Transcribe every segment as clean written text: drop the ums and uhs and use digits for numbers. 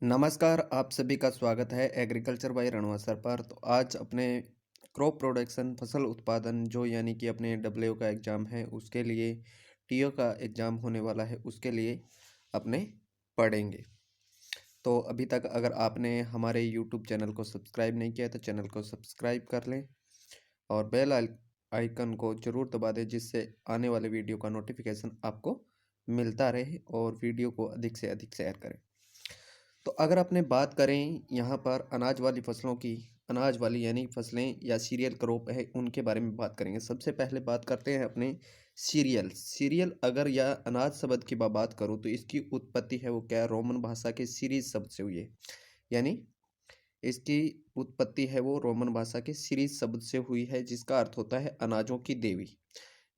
नमस्कार, आप सभी का स्वागत है एग्रीकल्चर बाय रणवा सर पर। तो आज अपने क्रॉप प्रोडक्शन फसल उत्पादन जो यानी कि अपने डब्ल्यू का एग्ज़ाम है उसके लिए टीओ का एग्ज़ाम होने वाला है उसके लिए अपने पढ़ेंगे। तो अभी तक अगर आपने हमारे यूट्यूब चैनल को सब्सक्राइब नहीं किया तो चैनल को सब्सक्राइब कर लें और बेल आइकन को ज़रूर दबा दें जिससे आने वाले वीडियो का नोटिफिकेशन आपको मिलता रहे और वीडियो को अधिक से अधिक शेयर करें। तो अगर अपने बात करें यहाँ पर अनाज वाली फसलों की, अनाज वाली यानी फसलें या सीरियल क्रॉप है उनके बारे में बात करेंगे। सबसे पहले बात करते हैं अपने सीरियल। सीरियल अगर या अनाज शब्द की बात करूँ तो इसकी उत्पत्ति है वो क्या है, रोमन भाषा के सीरीज शब्द से हुई है। यानी इसकी उत्पत्ति है वो रोमन भाषा के सीरीज शब्द से हुई है जिसका अर्थ होता है अनाजों की देवी।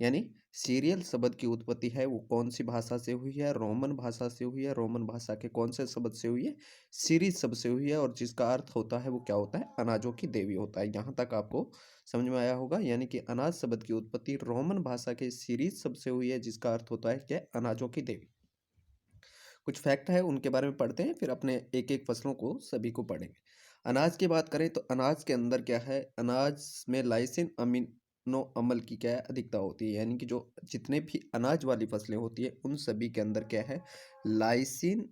यानी सीरियल शब्द की उत्पत्ति है वो कौन सी भाषा से हुई है, रोमन भाषा से हुई है। रोमन भाषा के कौन से शब्द से हुई है, सीरीज शब्द से हुई है और जिसका अर्थ होता है वो क्या होता है, अनाजों की देवी होता है। यहाँ तक आपको समझ में आया होगा। यानी कि अनाज शब्द की उत्पत्ति रोमन भाषा के सीरीज शब्द से हुई है जिसका अर्थ होता है क्या, अनाजों की देवी। कुछ फैक्ट है उनके बारे में पढ़ते हैं फिर अपने एक एक फसलों को सभी को पढ़ेंगे। अनाज की बात करें तो अनाज के अंदर क्या है, अनाज में लाइसिन अमीनो अम्ल की क्या है, अधिकता होती है। यानी कि जो जितने भी अनाज वाली फसलें होती है उन सभी के अंदर क्या है, लाइसिन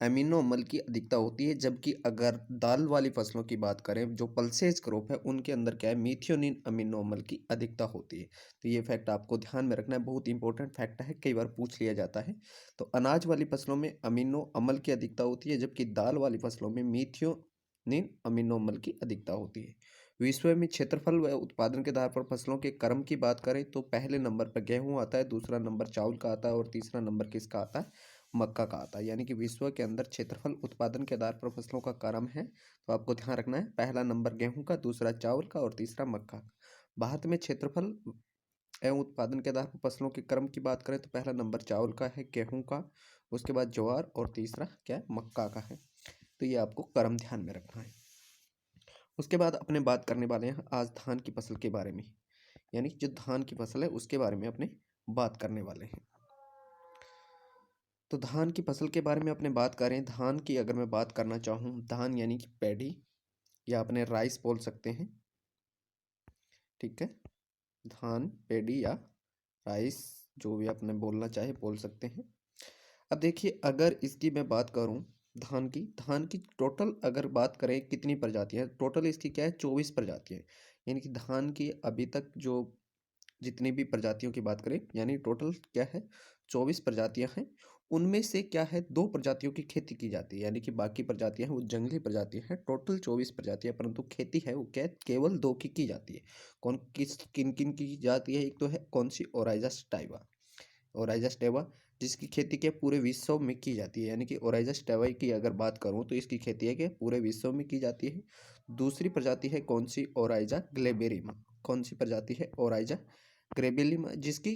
अमीनो अम्ल की अधिकता होती है। जबकि अगर दाल वाली फसलों की बात करें जो पल्सेज क्रॉप है उनके अंदर क्या है, मिथियोनिन अमीनो अम्ल की अधिकता होती है। तो ये फैक्ट आपको ध्यान में रखना है, बहुत इंपॉर्टेंट फैक्ट है, कई बार पूछ लिया जाता है। तो अनाज वाली फसलों में अमीनो अम्ल की अधिकता होती है जबकि दाल वाली फसलों में मिथियोनिन अमीनो अम्ल की अधिकता होती है। विश्व में क्षेत्रफल व उत्पादन के आधार पर फसलों के क्रम की बात करें तो पहले नंबर पर गेहूं आता है, दूसरा नंबर चावल का आता है और तीसरा नंबर किसका आता है, मक्का का आता है। यानी कि विश्व के अंदर क्षेत्रफल उत्पादन के आधार पर फसलों का क्रम है तो आपको ध्यान रखना है, पहला नंबर गेहूं का, दूसरा चावल का और तीसरा मक्का का। भारत में क्षेत्रफल एवं उत्पादन के आधार पर फसलों के क्रम की बात करें तो पहला नंबर चावल का है, गेहूं का, उसके बाद ज्वार और तीसरा क्या है, मक्का का है। तो ये आपको क्रम ध्यान में रखना है। उसके बाद अपने बात करने वाले हैं आज धान की फसल के बारे में। यानी जो धान की फसल है उसके बारे में अपने बात करने वाले हैं। तो धान की फसल के बारे में अपने बात करें, धान की अगर मैं बात करना चाहूँ, धान यानी कि पैडी या अपने राइस बोल सकते हैं, ठीक है। धान, पैडी या राइस जो भी अपने बोलना चाहे बोल सकते हैं। अब देखिए अगर इसकी मैं बात करूं, धान की टोटल अगर बात करें कितनी प्रजातियां हैं, टोटल इसकी क्या है, 24 प्रजातियां हैं। यानी कि धान की अभी तक जो जितनी भी प्रजातियों की बात करें यानी टोटल क्या है, 24 प्रजातियां हैं। उनमें से क्या है, 2 प्रजातियों की खेती की जाती है। यानी कि बाकी प्रजातियां हैं वो जंगली प्रजातियां हैं। टोटल 24 प्रजातियां, परंतु खेती है वो क्या है, केवल 2 की जाती है। कौन किस किन किन की जाती है, एक तो है कौन सी, ओराइजा स्टाइवा। ओराइजा स्टेवा जिसकी खेती क्या पूरे विश्व में की जाती है। यानी कि ओराइजा स्टेवा की अगर बात करूं तो इसकी खेती है कि पूरे विश्व में की जाती है। दूसरी प्रजाति है कौन सी, ओराइजा ग्लेबेरिमा। कौन सी प्रजाति है, ओराइजा ग्रेबेलिमा, जिसकी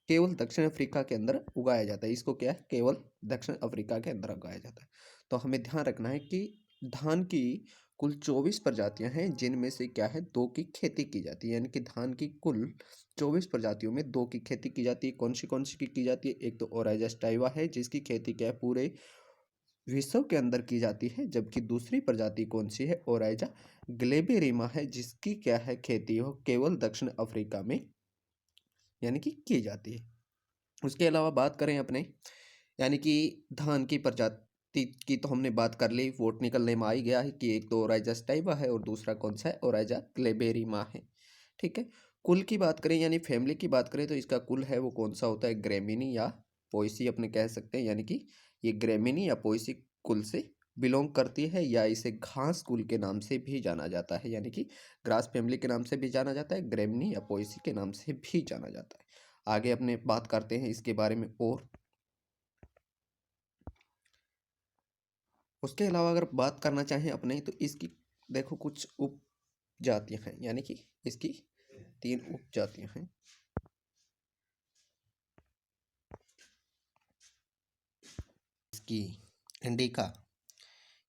केवल दक्षिण अफ्रीका के अंदर उगाया जाता है। इसको क्या है, केवल दक्षिण अफ्रीका के अंदर उगाया जाता है। तो हमें ध्यान रखना है कि धान की कुल 24 प्रजातियां हैं जिनमें से क्या है, 2 की खेती की जाती है। यानी कि धान की कुल 24 प्रजातियों में 2 की खेती की जाती है। कौन सी की जाती है, एक तो ओराइजा स्टाइवा है जिसकी खेती क्या है पूरे विश्व के अंदर की जाती है। जबकि दूसरी प्रजाति कौन सी है, ओराइजा ग्लेबेरिमा है जिसकी क्या है, खेती हो केवल दक्षिण अफ्रीका में यानी कि की जाती है। उसके अलावा बात करें अपने, यानी कि धान की प्रजाति की तो हमने बात कर ली, वोट निकलने में आ ही गया है कि एक तो ओराइजा स्टाइवा है और दूसरा कौन सा है, ओराइजा ग्लेबेरिमा है, ठीक है। कुल की बात करें यानी फैमिली की बात करें तो इसका कुल है वो कौन सा होता है, ग्रेमिनी या पोएसी अपने कह सकते हैं। यानी कि ये ग्रेमिनी या पोएसी कुल से बिलोंग करती है या इसे घास कुल के नाम से भी जाना जाता है। यानी कि ग्रास फैमिली के नाम से भी जाना जाता है, ग्रेमिनी या पोएसी के नाम से भी जाना जाता है। आगे अपने बात करते हैं इसके बारे में और उसके अलावा अगर बात करना चाहें अपने तो इसकी देखो कुछ उप जातियां हैं। यानी कि इसकी 3 उप जातियां हैं। इसकी इंडिका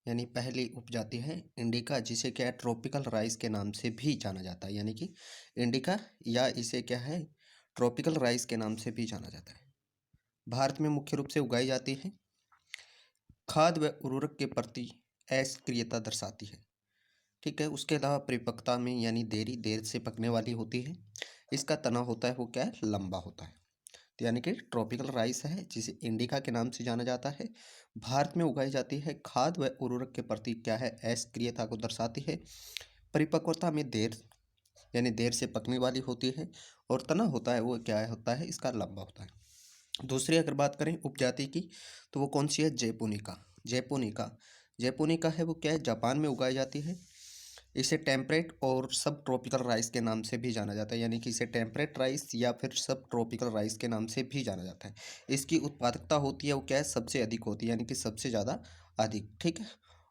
यानी पहली उपजाति है इंडिका, जिसे क्या है ट्रॉपिकल राइस के नाम से भी जाना जाता है। यानी कि इंडिका या इसे क्या है, ट्रॉपिकल राइस के नाम से भी जाना जाता है। भारत में मुख्य रूप से उगाई जाती है। खाद्य व उर्वरक के प्रति अक्रियता दर्शाती है। ठीक है, उसके अलावा परिपक्वता में यानी देर से पकने वाली होती है। इसका तना होता है वो क्या है, लंबा होता है। तो यानी कि ट्रॉपिकल राइस है जिसे इंडिका के नाम से जाना जाता है। भारत में उगाई जाती है। खाद्य व उर्वरक के प्रति क्या है, अक्रियता को दर्शाती है। परिपक्वता में देर यानी देर से पकने वाली होती है। और तना होता है वो क्या होता है, इसका लंबा होता है। दूसरी अगर बात करें उपजाति की, तो वो कौन सी है, जैपोनिका। जैपोनिका जैपोनिका है वो क्या है, जापान में उगाई जाती है। इसे टेम्परेट और सब ट्रॉपिकल राइस के नाम से भी जाना जाता है, यानी कि इसे टेम्परेट राइस या फिर सब ट्रॉपिकल राइस के नाम से भी जाना जाता है। इसकी उत्पादकता होती है वो क्या है, सबसे अधिक होती है, यानी कि सबसे ज़्यादा अधिक। ठीक है,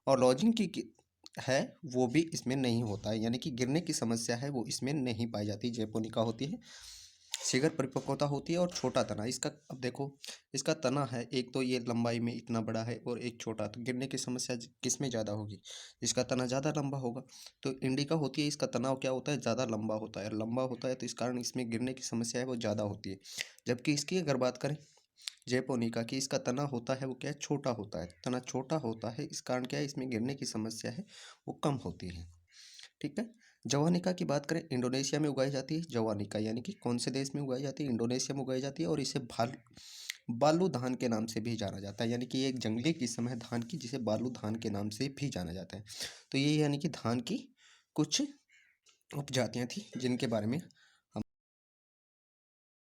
और लॉजिंग की है वो भी इसमें नहीं होता है, यानी कि गिरने की समस्या है वो इसमें नहीं पाई जाती। जैपोनिका होती है, शीघ्र परिपक्वता होती है और छोटा तना इसका। अब देखो, इसका तना है एक तो ये लंबाई में इतना बड़ा है और एक छोटा, तो गिरने की समस्या किस में ज़्यादा होगी, इसका तना ज़्यादा लंबा होगा। तो इंडिका होती है, इसका तनाव क्या होता है, ज़्यादा लंबा होता है। लंबा होता है तो इस कारण इसमें गिरने की समस्या है वो ज़्यादा होती है। जबकि इसकी अगर बात करें जैपोनिका की, इसका तना होता है वो क्या है, छोटा होता है। तना छोटा होता है, इस कारण क्या है, इसमें गिरने की समस्या है वो कम होती है। ठीक है, जवानिका की बात करें, इंडोनेशिया में उगाई जाती है। जवानिका यानी कि कौन से देश में उगाई जाती है, इंडोनेशिया में उगाई जाती है। और इसे बालू धान के नाम से भी जाना जाता है, यानी कि ये एक जंगली किस्म है धान की जिसे बालू धान के नाम से भी जाना जाता है। तो ये यानी कि धान की कुछ उपजातियां थी जिनके बारे में